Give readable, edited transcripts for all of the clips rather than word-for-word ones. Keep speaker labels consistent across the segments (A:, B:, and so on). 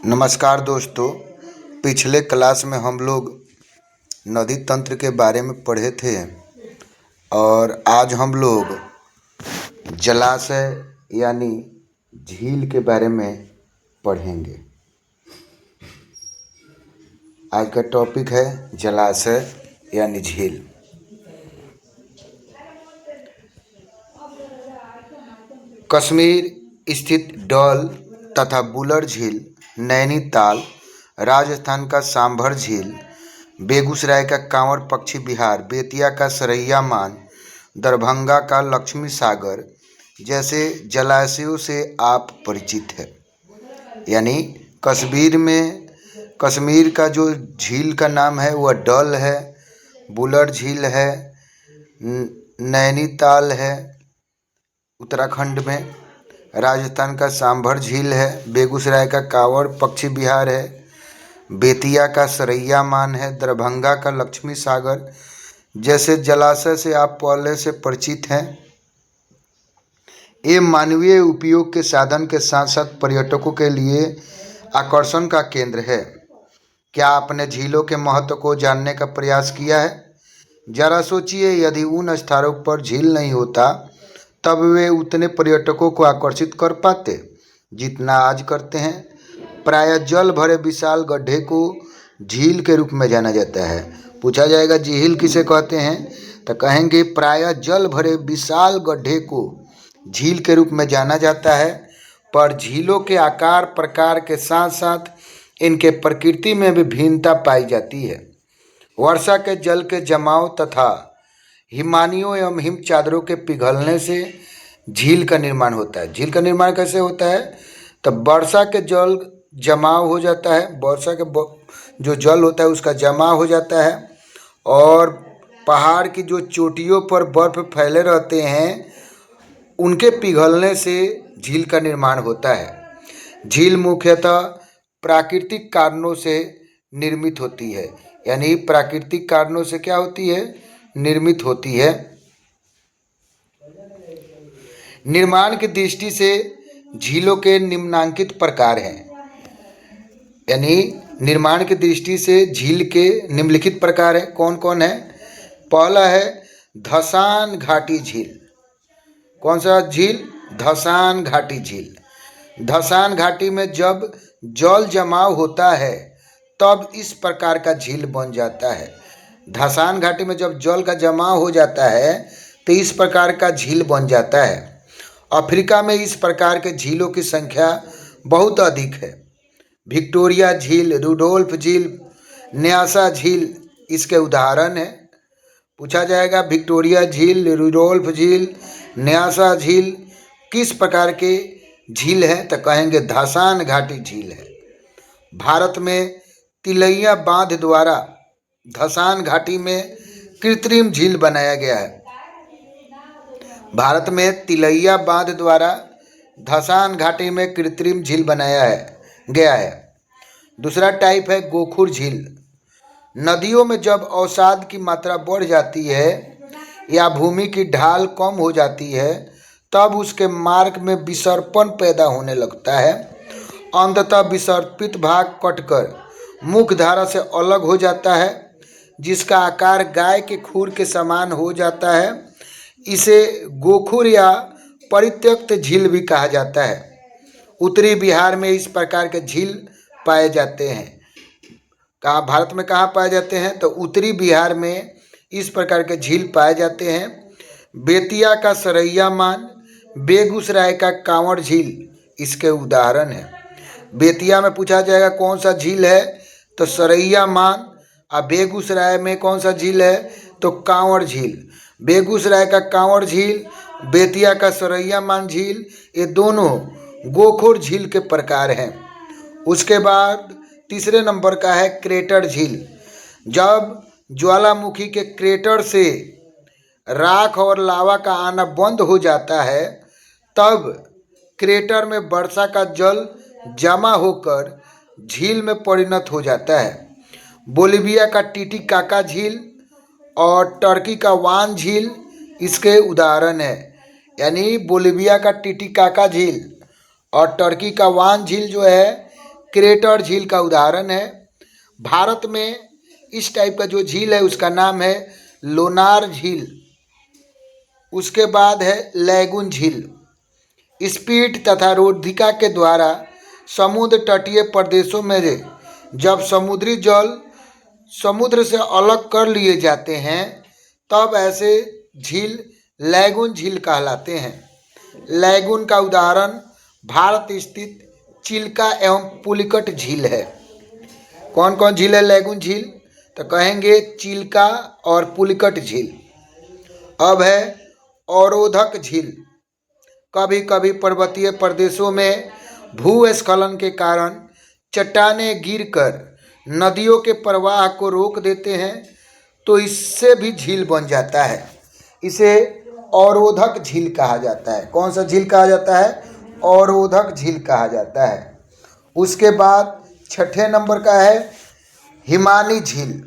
A: नमस्कार दोस्तों। पिछले क्लास में हम लोग नदी तंत्र के बारे में पढ़े थे और आज हम लोग जलाशय यानी झील के बारे में पढ़ेंगे। आज का टॉपिक है जलाशय यानी झील। कश्मीर स्थित डल तथा बुलर झील, नैनीताल, राजस्थान का सांभर झील, बेगूसराय का कांवर पक्षी विहार, बेतिया का सरैया मान, दरभंगा का लक्ष्मी सागर जैसे जलाशयों से आप परिचित हैं। यानी कश्मीर का जो झील का नाम है वह डल है, बुलर झील है, नैनीताल है उत्तराखंड में, राजस्थान का सांभर झील है, बेगूसराय का कांवर पक्षी विहार है, बेतिया का सरैया मान है, दरभंगा का लक्ष्मी सागर जैसे जलाशय से आप पहले से परिचित हैं। ये मानवीय उपयोग के साधन के साथ साथ पर्यटकों के लिए आकर्षण का केंद्र है। क्या आपने झीलों के महत्व को जानने का प्रयास किया है? जरा सोचिए, यदि उन स्थानों पर झील नहीं होता तब वे उतने पर्यटकों को आकर्षित कर पाते जितना आज करते हैं। प्रायः जल भरे विशाल गड्ढे को झील के रूप में जाना जाता है। पूछा जाएगा झील किसे कहते हैं, तो कहेंगे प्रायः जल भरे विशाल गड्ढे को झील के रूप में जाना जाता है। पर झीलों के आकार प्रकार के साथ साथ इनके प्रकृति में भी भिन्नता पाई जाती है। वर्षा के जल के जमाव तथा हिमानियों एवं हिम चादरों के पिघलने से झील का निर्माण होता है। झील का निर्माण कैसे होता है? तो वर्षा के जल जमाव हो जाता है, वर्षा के जो जल होता है उसका जमाव हो जाता है और पहाड़ की जो चोटियों पर बर्फ फैले रहते हैं उनके पिघलने से झील का निर्माण होता है। झील मुख्यतः प्राकृतिक कारणों से निर्मित होती है। यानी प्राकृतिक कारणों से क्या होती है? निर्मित होती है। निर्माण की दृष्टि से झीलों के निम्नांकित प्रकार हैं। यानी निर्माण की दृष्टि से झील के निम्नलिखित प्रकार है। कौन कौन है? पहला है धसान घाटी झील। कौन सा झील? धसान घाटी झील। धसान घाटी में जब जल जमाव होता है तब इस प्रकार का झील बन जाता है। धसान घाटी में जब जल का जमाव हो जाता है तो इस प्रकार का झील बन जाता है। अफ्रीका में इस प्रकार के झीलों की संख्या बहुत अधिक है। विक्टोरिया झील, रुडोल्फ झील, न्यासा झील इसके उदाहरण है। पूछा जाएगा विक्टोरिया झील, रुडोल्फ झील, न्यासा झील किस प्रकार के झील हैं, तो कहेंगे धसान घाटी झील है। भारत में तिलैया बांध द्वारा धसान घाटी में कृत्रिम झील बनाया गया है। भारत में तिलैया बांध द्वारा धसान घाटी में कृत्रिम झील बनाया गया है। दूसरा टाइप है गोखुर झील। नदियों में जब अवसाद की मात्रा बढ़ जाती है या भूमि की ढाल कम हो जाती है तब उसके मार्ग में विसर्पण पैदा होने लगता है। अंततः विसर्पित भाग कटकर मुख्य धारा से अलग हो जाता है जिसका आकार गाय के खुर के समान हो जाता है। इसे गोखुर या परित्यक्त झील भी कहा जाता है। उत्तरी बिहार में इस प्रकार के झील पाए जाते हैं। कहाँ भारत में कहाँ पाए जाते हैं? तो उत्तरी बिहार में इस प्रकार के झील पाए जाते हैं। बेतिया का सरैया मान, बेगूसराय का कांवर झील इसके उदाहरण हैं। बेतिया में पूछा जाएगा कौन सा झील है, तो सरैया मान। और बेगूसराय में कौन सा झील है, तो कांवर झील। बेगूसराय का कांवर झील, बेतिया का सरैया मान झील, ये दोनों गोखुर झील के प्रकार हैं। उसके बाद तीसरे नंबर का है क्रेटर झील। जब ज्वालामुखी के क्रेटर से राख और लावा का आना बंद हो जाता है तब क्रेटर में वर्षा का जल जमा होकर झील में परिणत हो जाता है। बोलिविया का टीटीकाका झील और टर्की का वान झील इसके उदाहरण है। यानी बोलिविया का टीटीकाका झील और टर्की का वान झील जो है क्रेटर झील का उदाहरण है। भारत में इस टाइप का जो झील है उसका नाम है लोनार झील। उसके बाद है लैगून झील। स्पीट तथा रोधिका के द्वारा समुद्र तटीय प्रदेशों में जब समुद्री जल समुद्र से अलग कर लिए जाते हैं तब ऐसे झील लैगून झील कहलाते हैं। लैगून का उदाहरण भारत स्थित चिल्का एवं पुलिकट झील है। कौन कौन झील है लैगून झील? तो कहेंगे चिल्का और पुलिकट झील। अब है अवरोधक झील। कभी कभी पर्वतीय प्रदेशों में भूस्खलन के कारण चट्टानें गिरकर नदियों के प्रवाह को रोक देते हैं तो इससे भी झील बन जाता है। इसे अवरोधक झील कहा जाता है। कौन सा झील कहा जाता है? अवरोधक झील कहा जाता है। उसके बाद छठे नंबर का है हिमानी झील।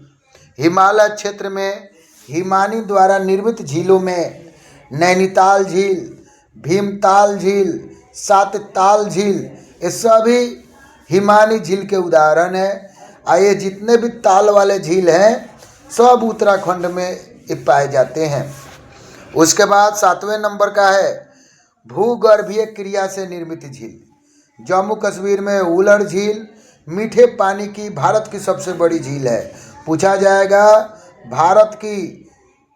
A: हिमालय क्षेत्र में हिमानी द्वारा निर्मित झीलों में नैनीताल झील, भीमताल झील, सातताल झील, ये सभी हिमानी झील के उदाहरण हैं। ये जितने भी ताल वाले झील हैं सब उत्तराखंड में ये पाए जाते हैं। उसके बाद सातवें नंबर का है भूगर्भीय क्रिया से निर्मित झील। जम्मू कश्मीर में उलर झील मीठे पानी की भारत की सबसे बड़ी झील है। पूछा जाएगा भारत की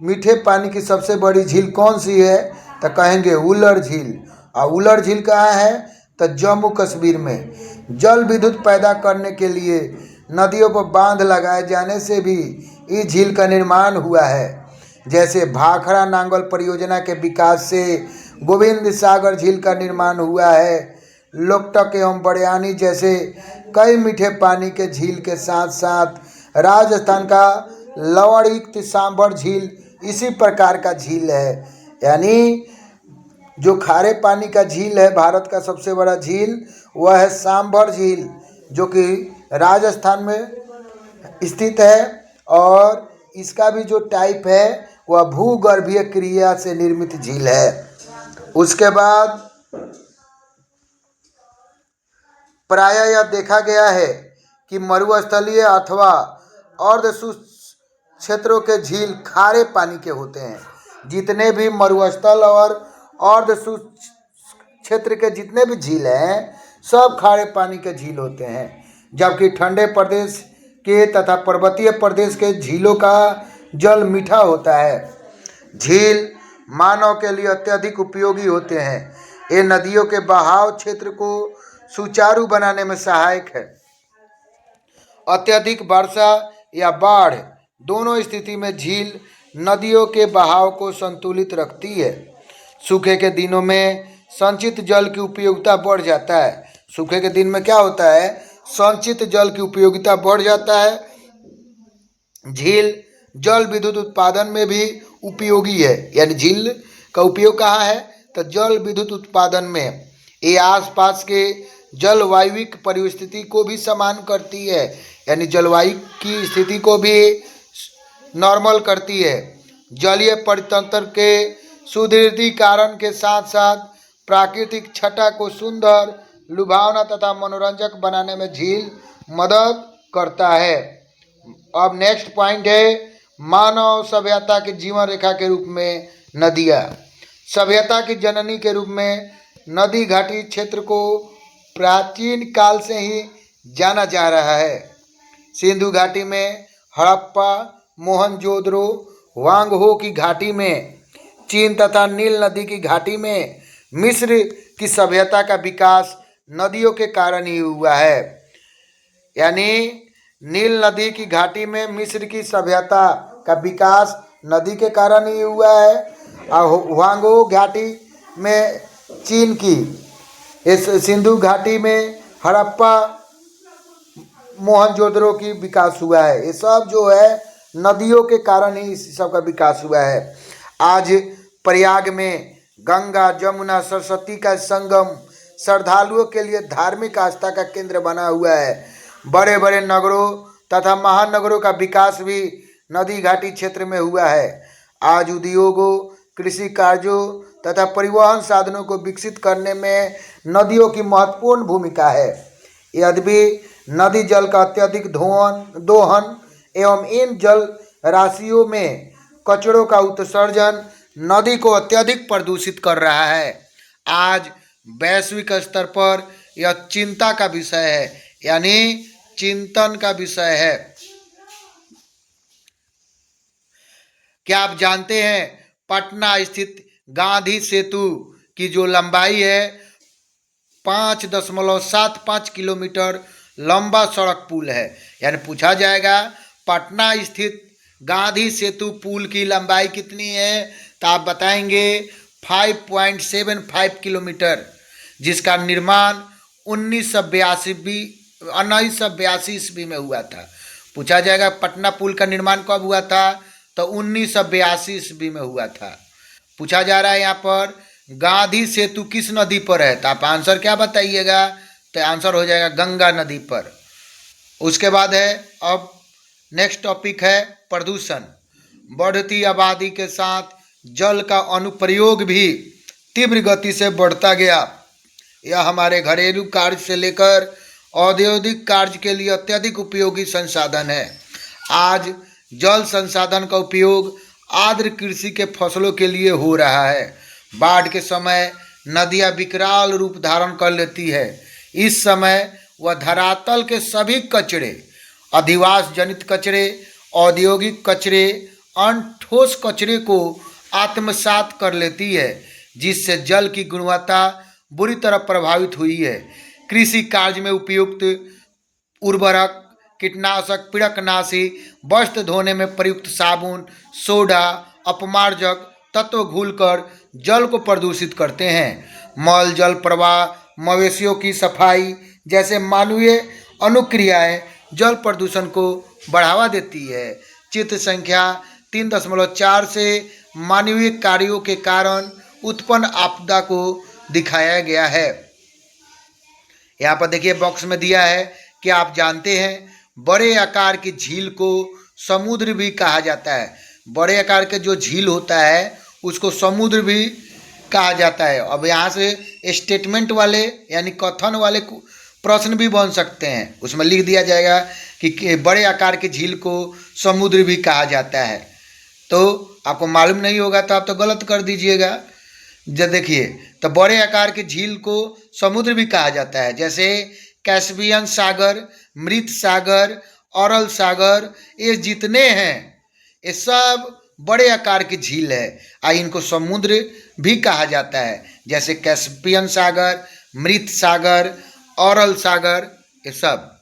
A: मीठे पानी की सबसे बड़ी झील कौन सी है? तो कहेंगे उलर झील। और उलर झील कहाँ है? तो जम्मू कश्मीर में। जल विद्युत पैदा करने के लिए नदियों पर बांध लगाए जाने से भी इस झील का निर्माण हुआ है। जैसे भाखड़ा नांगल परियोजना के विकास से गोविंद सागर झील का निर्माण हुआ है। लोकटक एवं बड़यानी जैसे कई मीठे पानी के झील के साथ साथ राजस्थान का लवणयुक्त सांभर झील इसी प्रकार का झील है। यानी जो खारे पानी का झील है भारत का सबसे बड़ा झील वह है सांभर झील, जो कि राजस्थान में स्थित है। और इसका भी जो टाइप है वह भूगर्भीय क्रिया से निर्मित झील है। उसके बाद प्रायः यह देखा गया है कि मरुस्थलीय अथवा अर्धशुष्क क्षेत्रों के झील खारे पानी के होते हैं। जितने भी मरुस्थल और अर्धशुष्क क्षेत्र के जितने भी झील हैं सब खारे पानी के झील होते हैं, जबकि ठंडे प्रदेश के तथा पर्वतीय प्रदेश के झीलों का जल मीठा होता है। झील मानव के लिए अत्यधिक उपयोगी होते हैं। ये नदियों के बहाव क्षेत्र को सुचारू बनाने में सहायक है। अत्यधिक वर्षा या बाढ़ दोनों स्थिति में झील नदियों के बहाव को संतुलित रखती है। सूखे के दिनों में संचित जल की उपयोगिता बढ़ जाता है। सूखे के दिन में क्या होता है? संचित जल की उपयोगिता बढ़ जाता है। झील जल विद्युत उत्पादन में भी उपयोगी है। यानी झील का उपयोग कहाँ है? तो जल विद्युत उत्पादन में। ये आसपास के जलवायुविक परिस्थिति को भी समान करती है, यानी जलवायु की स्थिति को भी नॉर्मल करती है। जलीय परितंत्र के सुदृढ़ीकरण के साथ साथ प्राकृतिक छटा को सुंदर, लुभावना तथा मनोरंजक बनाने में झील मदद करता है। अब नेक्स्ट पॉइंट है मानव सभ्यता की जीवन रेखा के रूप में नदियाँ। सभ्यता की जननी के रूप में नदी घाटी क्षेत्र को प्राचीन काल से ही जाना जा रहा है। सिंधु घाटी में हड़प्पा, मोहनजोदड़ो, वांगहो की घाटी में, चीन तथा नील नदी की घाटी में मिस्र की सभ्यता का विकास नदियों के कारण ही हुआ है। यानी नील नदी की घाटी में मिस्र की सभ्यता का विकास नदी के कारण ही हुआ है। और वांगहो घाटी में चीन की, इस सिंधु घाटी में हड़प्पा, मोहनजोदड़ो की विकास हुआ है। ये सब जो है नदियों के कारण ही इस सब का विकास हुआ है। आज प्रयाग में गंगा, जमुना, सरस्वती का संगम श्रद्धालुओं के लिए धार्मिक आस्था का केंद्र बना हुआ है। बड़े बड़े नगरों तथा महानगरों का विकास भी नदी घाटी क्षेत्र में हुआ है। आज उद्योगों, कृषि कार्यों तथा परिवहन साधनों को विकसित करने में नदियों की महत्वपूर्ण भूमिका है। यद्यपि नदी जल का अत्यधिक दोहन एवं इन जल राशियों में कचरों का उत्सर्जन नदी को अत्यधिक प्रदूषित कर रहा है। आज वैश्विक स्तर पर यह चिंता का विषय है, यानी चिंतन का विषय है। क्या आप जानते हैं पटना स्थित गांधी सेतु की जो लंबाई है 5.75 किलोमीटर लंबा सड़क पुल है। यानी पूछा जाएगा पटना स्थित गांधी सेतु पुल की लंबाई कितनी है, तो आप बताएंगे 5.75 किलोमीटर, जिसका निर्माण 1982 ईस्वी में हुआ था। पूछा जाएगा पटना पुल का निर्माण कब हुआ था, तो 1982 ईस्वी में हुआ था। पूछा जा रहा है यहाँ पर गांधी सेतु किस नदी पर है, तो आप आंसर क्या बताइएगा, तो आंसर हो जाएगा गंगा नदी पर। उसके बाद है अब नेक्स्ट टॉपिक है प्रदूषण। बढ़ती आबादी के साथ जल का अनुप्रयोग भी तीव्र गति से बढ़ता गया। यह हमारे घरेलू कार्य से लेकर औद्योगिक कार्य के लिए अत्यधिक उपयोगी संसाधन है। आज जल संसाधन का उपयोग आर्द्र कृषि के फसलों के लिए हो रहा है। बाढ़ के समय नदियां विकराल रूप धारण कर लेती है। इस समय वह धरातल के सभी कचरे, अधिवास जनित कचरे, औद्योगिक कचरे, अन्य ठोस कचरे को आत्मसात कर लेती है, जिससे जल की गुणवत्ता बुरी तरह प्रभावित हुई है। कृषि कार्य में उपयुक्त उर्वरक, कीटनाशक, पीड़कनाशी, वस्त्र धोने में प्रयुक्त साबुन, सोडा, अपमार्जक तत्व घुलकर जल को प्रदूषित करते हैं। मल जल प्रवाह, मवेशियों की सफाई जैसे मानवीय अनुक्रियाएं जल प्रदूषण को बढ़ावा देती है। चित्र संख्या 3.4 से मानवीय कार्यों के कारण उत्पन्न आपदा को दिखाया गया है। यहाँ पर देखिए बॉक्स में दिया है कि आप जानते हैं बड़े आकार की झील को समुद्र भी कहा जाता है। बड़े आकार के जो झील होता है उसको समुद्र भी कहा जाता है। अब यहाँ से स्टेटमेंट वाले यानी कथन वाले प्रश्न भी बन सकते हैं। उसमें लिख दिया जाएगा कि बड़े आकार की झील को समुद्र भी कहा जाता है। तो आपको मालूम नहीं होगा तो आप तो गलत कर दीजिएगा। जब देखिए तो बड़े आकार की झील को समुद्र भी कहा जाता है, जैसे कैस्पियन सागर, मृत सागर, अरल सागर, ये जितने हैं ये सब बड़े आकार की झील है। इनको समुद्र भी कहा जाता है, जैसे कैस्पियन सागर, मृत सागर, अरल सागर, ये सब।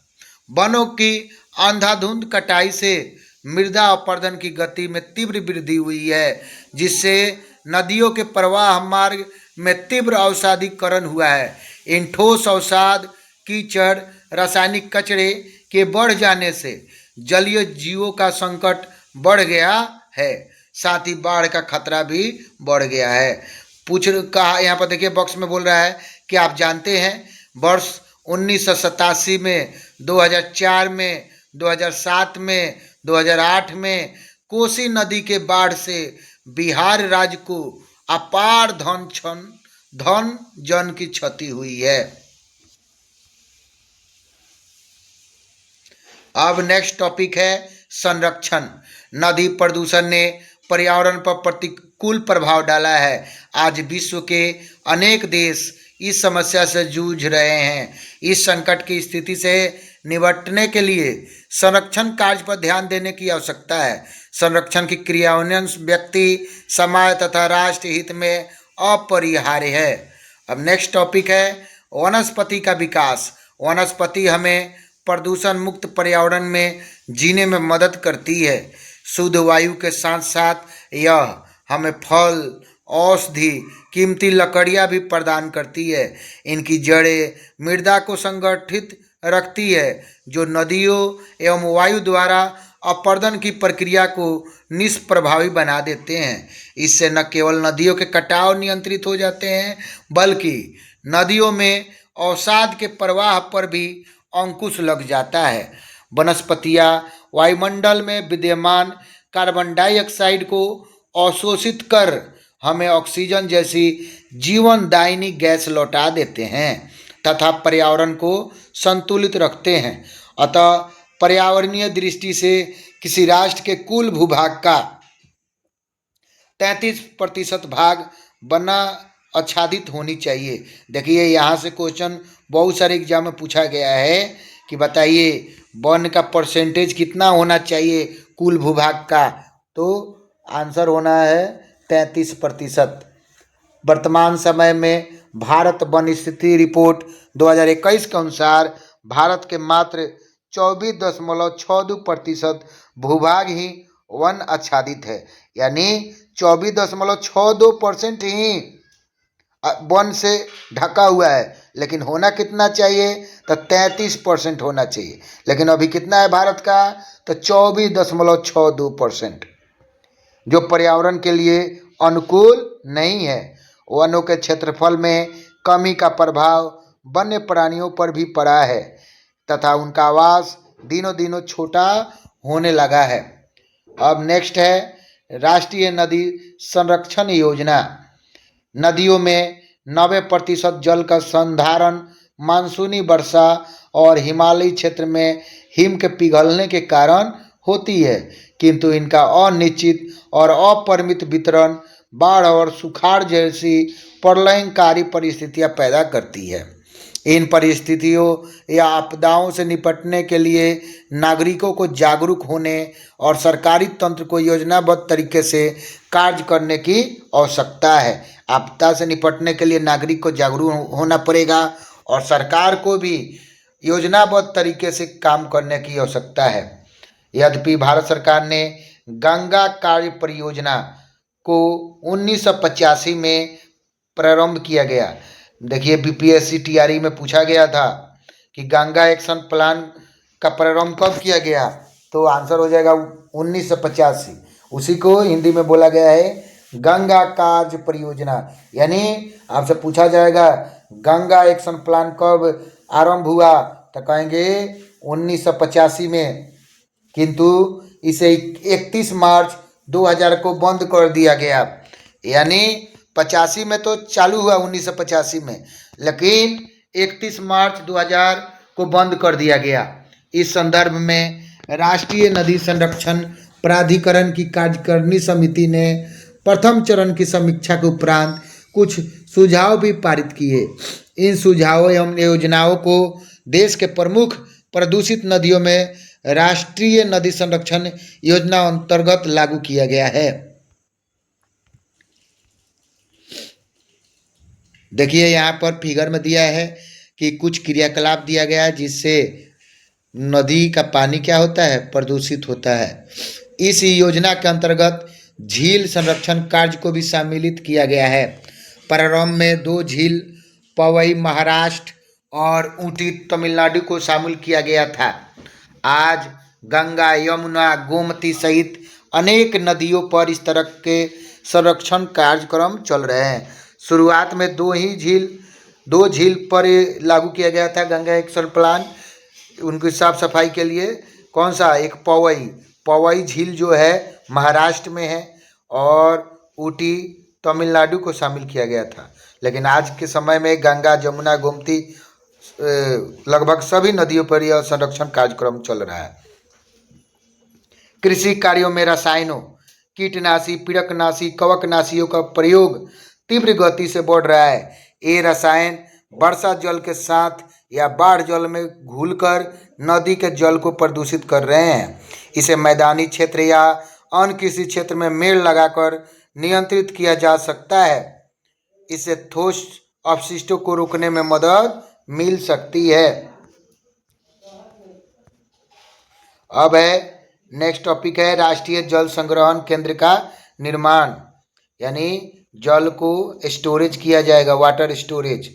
A: वनों की अंधाधुंध कटाई से मृदा अपरदन की गति में तीव्र वृद्धि हुई है, जिससे नदियों के प्रवाह मार्ग में तीव्र अवसादीकरण हुआ है। इन ठोस अवसाद, कीचड़, रासायनिक कचरे के बढ़ जाने से जलीय जीवों का संकट बढ़ गया है, साथ ही बाढ़ का खतरा भी बढ़ गया है। कहा यहाँ पर देखिए बॉक्स में बोल रहा है कि आप जानते हैं वर्ष 1987 में, 2004 में, 2007 में, 2008 में कोसी नदी के बाढ़ से बिहार राज्य को अपार धन जन की क्षति हुई है। अब नेक्स्ट टॉपिक है संरक्षण। नदी प्रदूषण ने पर्यावरण पर प्रतिकूल प्रभाव डाला है। आज विश्व के अनेक देश इस समस्या से जूझ रहे हैं। इस संकट की स्थिति से निपटने के लिए संरक्षण कार्य पर ध्यान देने की आवश्यकता है। संरक्षण की क्रियान्वयन व्यक्ति, समाज तथा राष्ट्र हित में अपरिहार्य है। अब नेक्स्ट टॉपिक है वनस्पति का विकास। वनस्पति हमें प्रदूषण मुक्त पर्यावरण में जीने में मदद करती है। शुद्ध वायु के साथ साथ यह हमें फल, औषधि, कीमती लकड़ियाँ भी प्रदान करती है। इनकी जड़ें मृदा को संगठित रखती है, जो नदियों एवं वायु द्वारा अपरदन की प्रक्रिया को निष्प्रभावी बना देते हैं। इससे न केवल नदियों के कटाव नियंत्रित हो जाते हैं, बल्कि नदियों में अवसाद के प्रवाह पर भी अंकुश लग जाता है। वनस्पतियाँ वायुमंडल में विद्यमान कार्बन डाइऑक्साइड को अवशोषित कर हमें ऑक्सीजन जैसी जीवनदायिनी गैस लौटा देते हैं। तथा पर्यावरण को संतुलित रखते हैं। अतः पर्यावरणीय दृष्टि से किसी राष्ट्र के कुल भूभाग का 33% भाग वना आच्छादित होनी चाहिए। देखिए यहाँ से क्वेश्चन बहुत सारे एग्जाम में पूछा गया है कि बताइए वन का परसेंटेज कितना होना चाहिए कुल भूभाग का, तो आंसर होना है 33%। वर्तमान समय में भारत वन स्थिति रिपोर्ट 2021 के अनुसार भारत के मात्र 24.62% भूभाग ही वन आच्छादित है, यानी 24.62% ही वन से ढका हुआ है। लेकिन होना कितना चाहिए, तो 33% होना चाहिए। लेकिन अभी कितना है भारत का, तो 24.62%, जो पर्यावरण के लिए अनुकूल नहीं है। वनों के क्षेत्रफल में कमी का प्रभाव वन्य प्राणियों पर भी पड़ा है तथा उनका आवास दिनों दिनों छोटा होने लगा है। अब नेक्स्ट है राष्ट्रीय नदी संरक्षण योजना। नदियों में 90% जल का संधारण मानसूनी वर्षा और हिमालयी क्षेत्र में हिम के पिघलने के कारण होती है, किंतु इनका अनिश्चित और अपरिमित वितरण बाढ़ और सुखाड़ जैसी प्रलयंकारी परिस्थितियां पैदा करती है। इन परिस्थितियों या आपदाओं से निपटने के लिए नागरिकों को जागरूक होने और सरकारी तंत्र को योजनाबद्ध तरीके से कार्य करने की आवश्यकता है। आपदा से निपटने के लिए नागरिक को जागरूक होना पड़ेगा और सरकार को भी योजनाबद्ध तरीके से काम करने की आवश्यकता है। यद्यपि भारत सरकार ने गंगा कार्य परियोजना को 1985 में प्रारंभ किया गया। देखिए बीपीएससी टीआरई में पूछा गया था कि गंगा एक्शन प्लान का प्रारंभ कब किया गया, तो आंसर हो जाएगा 1985। उसी को हिंदी में बोला गया है गंगा कार्य परियोजना। यानी आपसे पूछा जाएगा गंगा एक्शन प्लान कब आरंभ हुआ, तो कहेंगे 1985 में, किंतु इसे 31 मार्च 2000 को बंद कर दिया गया। यानी 85 में तो चालू हुआ 1985 में, लेकिन 31 मार्च 2000 को बंद कर दिया गया। इस संदर्भ में राष्ट्रीय नदी संरक्षण प्राधिकरण की कार्यकारिणी समिति ने प्रथम चरण की समीक्षा के उपरांत कुछ सुझाव भी पारित किए। इन सुझावों एवं योजनाओं को देश के प्रमुख प्रदूषित नदियों में राष्ट्रीय नदी संरक्षण योजना अंतर्गत लागू किया गया है। देखिए यहाँ पर फिगर में दिया है कि कुछ क्रियाकलाप दिया गया है जिससे नदी का पानी क्या होता है, प्रदूषित होता है। इस योजना के अंतर्गत झील संरक्षण कार्य को भी सम्मिलित किया गया है। प्रारंभ में 2 झील पवई महाराष्ट्र और ऊटी तमिलनाडु को शामिल किया गया था। आज गंगा, यमुना, गोमती सहित अनेक नदियों पर इस तरह के संरक्षण कार्यक्रम चल रहे हैं। शुरुआत में 2 झील पर लागू किया गया था गंगा एक्शन प्लान, उनकी साफ सफाई के लिए। कौन सा, एक पवई झील जो है महाराष्ट्र में है और ऊटी तमिलनाडु को शामिल किया गया था। लेकिन आज के समय में गंगा, जमुना, गोमती लगभग सभी नदियों पर यह संरक्षण कार्यक्रम चल रहा है। कृषि कार्यों में रसायनों, कीटनाशी, पीड़कनाशी, कवकनाशियों का प्रयोग तीव्र गति से बढ़ रहा है। ये रसायन वर्षा जल के साथ या बाढ़ जल में घुलकर नदी के जल को प्रदूषित कर रहे हैं। इसे मैदानी क्षेत्र या अन्य किसी क्षेत्र में मेड़ लगाकर नियंत्रित किया जा सकता है। इससे ठोस अपशिष्टों को रोकने में मदद मिल सकती है। अब है नेक्स्ट टॉपिक है राष्ट्रीय जल संग्रहण केंद्र का निर्माण, यानी जल को स्टोरेज किया जाएगा, वाटर स्टोरेज।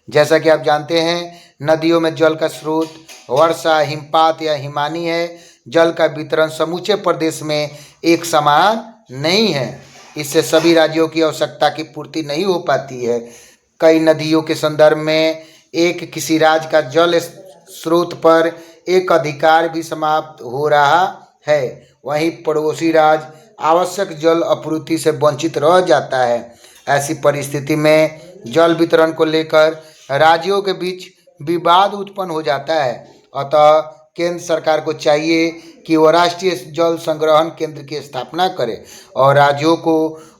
A: जैसा कि आप जानते हैं नदियों में जल का स्रोत वर्षा, हिमपात या हिमानी है। जल का वितरण समूचे प्रदेश में एक समान नहीं है। इससे सभी राज्यों की आवश्यकता की पूर्ति नहीं हो पाती है। कई नदियों के संदर्भ में एक किसी राज्य का जल स्रोत पर एक अधिकार भी समाप्त हो रहा है, वहीं पड़ोसी राज्य आवश्यक जल आपूर्ति से वंचित रह जाता है। ऐसी परिस्थिति में जल वितरण को लेकर राज्यों के बीच विवाद उत्पन्न हो जाता है। अतः केंद्र सरकार को चाहिए कि वह राष्ट्रीय जल संग्रहण केंद्र की स्थापना करे और राज्यों को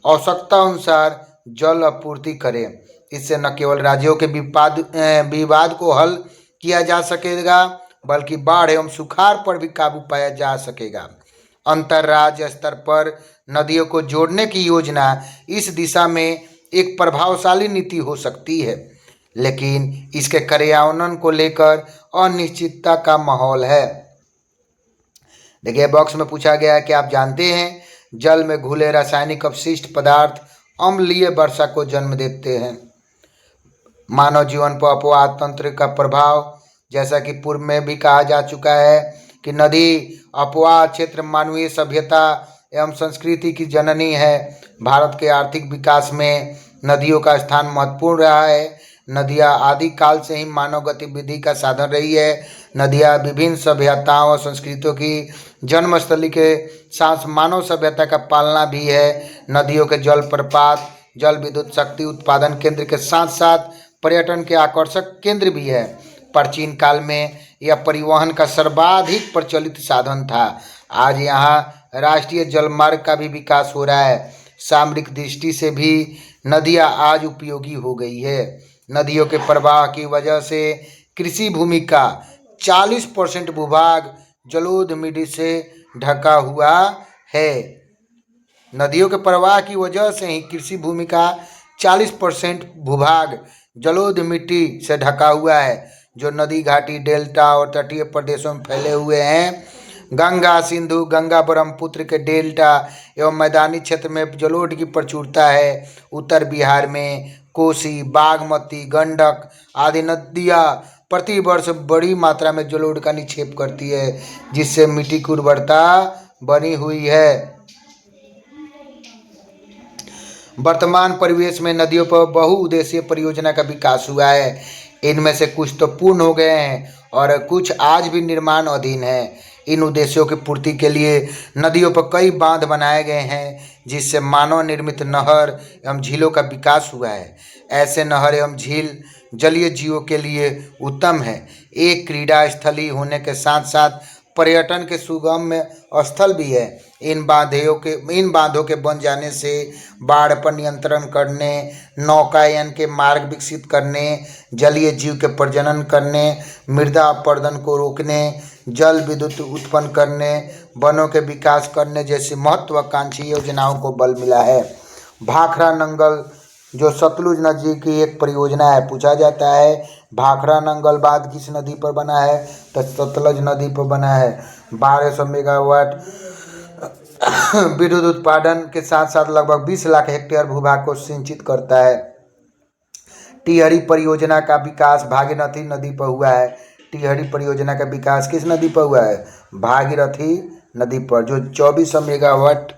A: आवश्यकता अनुसार जल आपूर्ति करे। इससे न केवल राज्यों के विवाद को हल किया जा सकेगा, बल्कि बाढ़ एवं सुखाड़ पर भी काबू पाया जा सकेगा। अंतर्राज्य स्तर पर नदियों को जोड़ने की योजना इस दिशा में एक प्रभावशाली नीति हो सकती है, लेकिन इसके कार्यान्वयन को लेकर अनिश्चितता का माहौल है। देखिए, बॉक्स में पूछा गया है कि आप जानते हैं जल में घुले रासायनिक अपशिष्ट पदार्थ अम्लीय वर्षा को जन्म देते हैं। मानव जीवन पर अपवाद तंत्र का प्रभाव, जैसा कि पूर्व में भी कहा जा चुका है कि नदी अपवाद क्षेत्र मानवीय सभ्यता एवं संस्कृति की जननी है। भारत के आर्थिक विकास में नदियों का स्थान महत्वपूर्ण रहा है। नदियाँ आदि काल से ही मानव गतिविधि का साधन रही है। नदियाँ विभिन्न सभ्यताओं और संस्कृतियों की जन्मस्थली के साथ मानव सभ्यता का पालना भी है। नदियों के जल प्रपात जल विद्युत शक्ति उत्पादन केंद्र के साथ साथ पर्यटन के आकर्षक केंद्र भी है। प्राचीन काल में यह परिवहन का सर्वाधिक प्रचलित साधन था। आज यहाँ राष्ट्रीय जलमार्ग का भी विकास हो रहा है। सामरिक दृष्टि से भी नदियाँ आज उपयोगी हो गई है। नदियों के प्रवाह की वजह से कृषि भूमि का 40% भूभाग जलोढ़ मिट्टी से ढका हुआ है। नदियों के प्रवाह की वजह से ही कृषि भूमि का 40% भूभाग जलोढ़ मिट्टी से ढका हुआ है, जो नदी घाटी डेल्टा और तटीय प्रदेशों में फैले हुए हैं। गंगा सिंधु गंगा ब्रह्मपुत्र के डेल्टा एवं मैदानी क्षेत्र में जलोढ़ की प्रचुरता है। उत्तर बिहार में कोसी बागमती गंडक आदि नदियाँ प्रतिवर्ष बड़ी मात्रा में जलोढ़ का निक्षेप करती है, जिससे मिट्टी की उर्वरता बनी हुई है। वर्तमान परिवेश में नदियों पर बहुउद्देशीय परियोजना का विकास हुआ है। इनमें से कुछ तो पूर्ण हो गए हैं और कुछ आज भी निर्माण अधीन है। इन उद्देश्यों की पूर्ति के लिए नदियों पर कई बांध बनाए गए हैं, जिससे मानव निर्मित नहर एवं झीलों का विकास हुआ है। ऐसे नहर एवं झील जलीय जीवों के लिए उत्तम है। एक क्रीड़ा स्थली होने के साथ साथ पर्यटन के सुगम्य स्थल भी है। इन बांधों के बन जाने से बाढ़ पर नियंत्रण करने, नौकायन के मार्ग विकसित करने, जलीय जीव के प्रजनन करने, मृदा अपरदन को रोकने, जल विद्युत उत्पन्न करने, वनों के विकास करने जैसी महत्वाकांक्षी योजनाओं को बल मिला है। भाखड़ा नंगल जो सतलुज नदी की एक परियोजना है। पूछा जाता है भाखड़ा नंगल बांध किस नदी पर बना है, तो सतलुज नदी पर बना है। 1200 मेगावाट विद्युत उत्पादन के साथ साथ लगभग 20 लाख हेक्टेयर भूभाग को सिंचित करता है। टिहरी परियोजना का विकास भागीरथी नदी पर हुआ है। टिहरी परियोजना का विकास किस नदी पर हुआ है? भागीरथी नदी पर, जो 2400 मेगावाट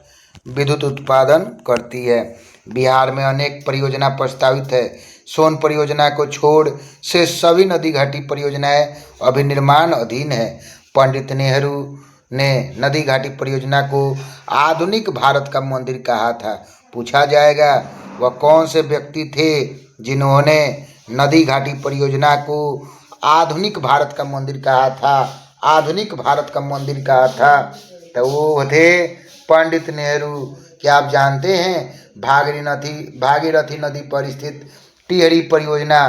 A: विद्युत उत्पादन करती है। बिहार में अनेक परियोजना प्रस्तावित है। सोन परियोजना को छोड़ से सभी नदी घाटी परियोजनाएं अभी निर्माण अधीन है। पंडित नेहरू ने नदी घाटी परियोजना को आधुनिक भारत का मंदिर कहा था। पूछा जाएगा वह कौन से व्यक्ति थे जिन्होंने नदी घाटी परियोजना को आधुनिक भारत का मंदिर कहा था? आधुनिक भारत का मंदिर कहा था तो वो थे पंडित नेहरू। क्या आप जानते हैं भागीरथी नदी पर स्थित टिहरी परियोजना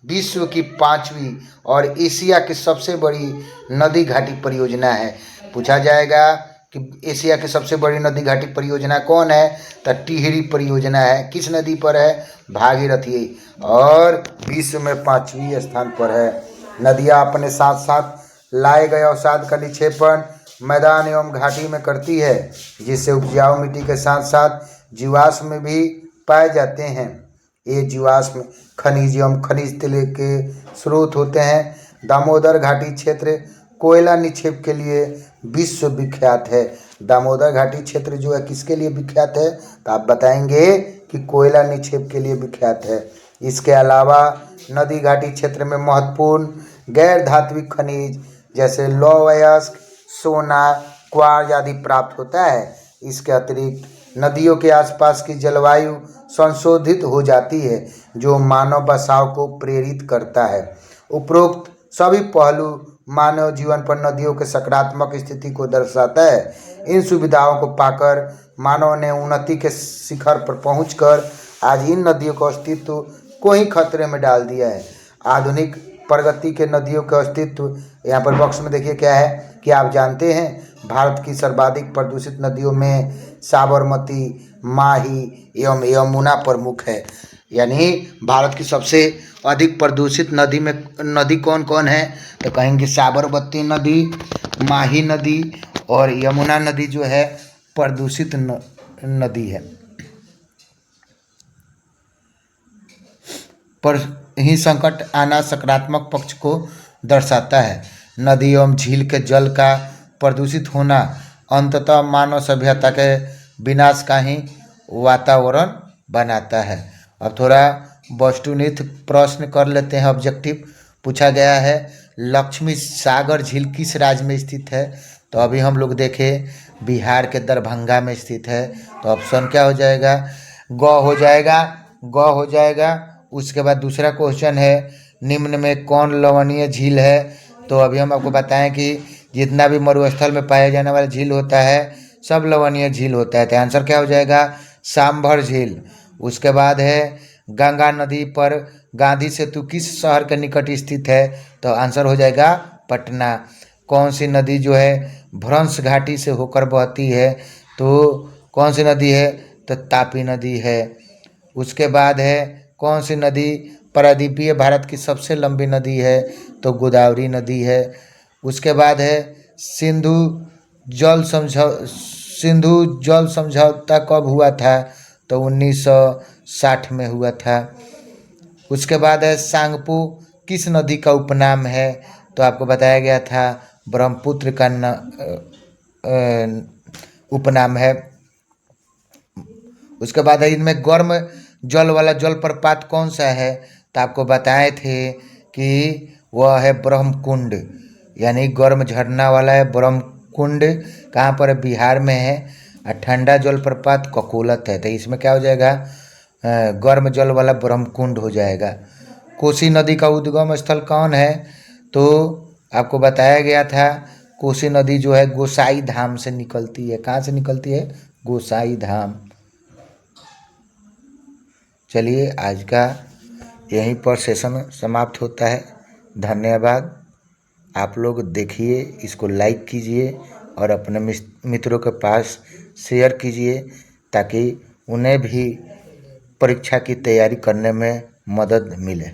A: विश्व की 5वीं और एशिया की सबसे बड़ी नदी घाटी परियोजना है। पूछा जाएगा कि एशिया की सबसे बड़ी नदी घाटी परियोजना कौन है, तो टिहरी परियोजना है। किस नदी पर है? भागीरथी, और विश्व में 5वीं स्थान पर है। नदियाँ अपने साथ साथ लाए गए अवसाद का निक्षेपण मैदान एवं घाटी में करती है, जिससे उपजाऊ मिट्टी के साथ साथ जीवाश्म भी पाए जाते हैं। ये जीवाश्म खनिज एवं खनिज तेल के स्रोत होते हैं। दामोदर घाटी क्षेत्र कोयला निक्षेप के लिए विश्व विख्यात है। दामोदर घाटी क्षेत्र जो है किसके लिए विख्यात है, तो आप बताएंगे कि कोयला निक्षेप के लिए विख्यात है। इसके अलावा नदी घाटी क्षेत्र में महत्वपूर्ण गैर धात्विक खनिज जैसे लौह अयस्क, सोना, क्वार्ज आदि प्राप्त होता है। इसके अतिरिक्त नदियों के आसपास की जलवायु संशोधित हो जाती है, जो मानव बसाव को प्रेरित करता है। उपरोक्त सभी पहलू मानव जीवन पर नदियों के सकारात्मक स्थिति को दर्शाता है। इन सुविधाओं को पाकर मानव ने उन्नति के शिखर पर पहुंचकर आज इन नदियों के अस्तित्व को ही खतरे में डाल दिया है। आधुनिक प्रगति के नदियों का अस्तित्व, यहाँ पर बॉक्स में देखिए क्या है कि आप जानते हैं भारत की सर्वाधिक प्रदूषित नदियों में साबरमती, माही एवं यमुना प्रमुख है। यानी भारत की सबसे अधिक प्रदूषित नदी कौन कौन है, तो कहेंगे साबरमती नदी, माही नदी और यमुना नदी जो है प्रदूषित नदी है। पर ही संकट आना सकारात्मक पक्ष को दर्शाता है। नदी एवं झील के जल का प्रदूषित होना अंततः मानव सभ्यता के विनाश का ही वातावरण बनाता है। अब थोड़ा वस्तुनिष्ठ प्रश्न कर लेते हैं। ऑब्जेक्टिव पूछा गया है, लक्ष्मी सागर झील किस राज्य में स्थित है? तो अभी हम लोग देखें बिहार के दरभंगा में स्थित है। तो ऑप्शन क्या हो जाएगा? ग हो जाएगा। उसके बाद दूसरा क्वेश्चन है, निम्न में कौन लवणीय झील है? तो अभी हम आपको बताएं कि जितना भी मरुस्थल में पाया जाने वाला झील होता है सब लवणीय झील होता है। तो आंसर क्या हो जाएगा? सांभर झील। उसके बाद है गंगा नदी पर गांधी सेतु किस शहर के निकट स्थित है? तो आंसर हो जाएगा पटना। कौन सी नदी जो है भ्रंश घाटी से होकर बहती है? तो कौन सी नदी है? तो तापी नदी है। उसके बाद है कौन सी नदी प्रायद्वीपीय भारत की सबसे लंबी नदी है? तो गोदावरी नदी है। उसके बाद है सिंधु जल समझौता कब हुआ था? तो 1960 में हुआ था। उसके बाद है सांगपो किस नदी का उपनाम है? तो आपको बताया गया था ब्रह्मपुत्र का उपनाम है। उसके बाद है इनमें गर्म जल वाला जलप्रपात कौन सा है? तो आपको बताए थे कि वह है ब्रह्मकुंड, यानी गर्म झरना वाला है ब्रह्मकुंड। कहाँ पर है? बिहार में है। और ठंडा जलप्रपात ककोलत है। तो इसमें क्या हो जाएगा? गर्म जल वाला ब्रह्मकुंड हो जाएगा। कोसी नदी का उद्गम स्थल कौन है? तो आपको बताया गया था कोसी नदी जो है गोसाई धाम से निकलती है। कहाँ से निकलती है? गोसाई धाम। चलिए आज का यहीं पर सेशन समाप्त होता है। धन्यवाद। आप लोग देखिए, इसको लाइक कीजिए और अपने मित्रों के पास शेयर कीजिए ताकि उन्हें भी परीक्षा की तैयारी करने में मदद मिले।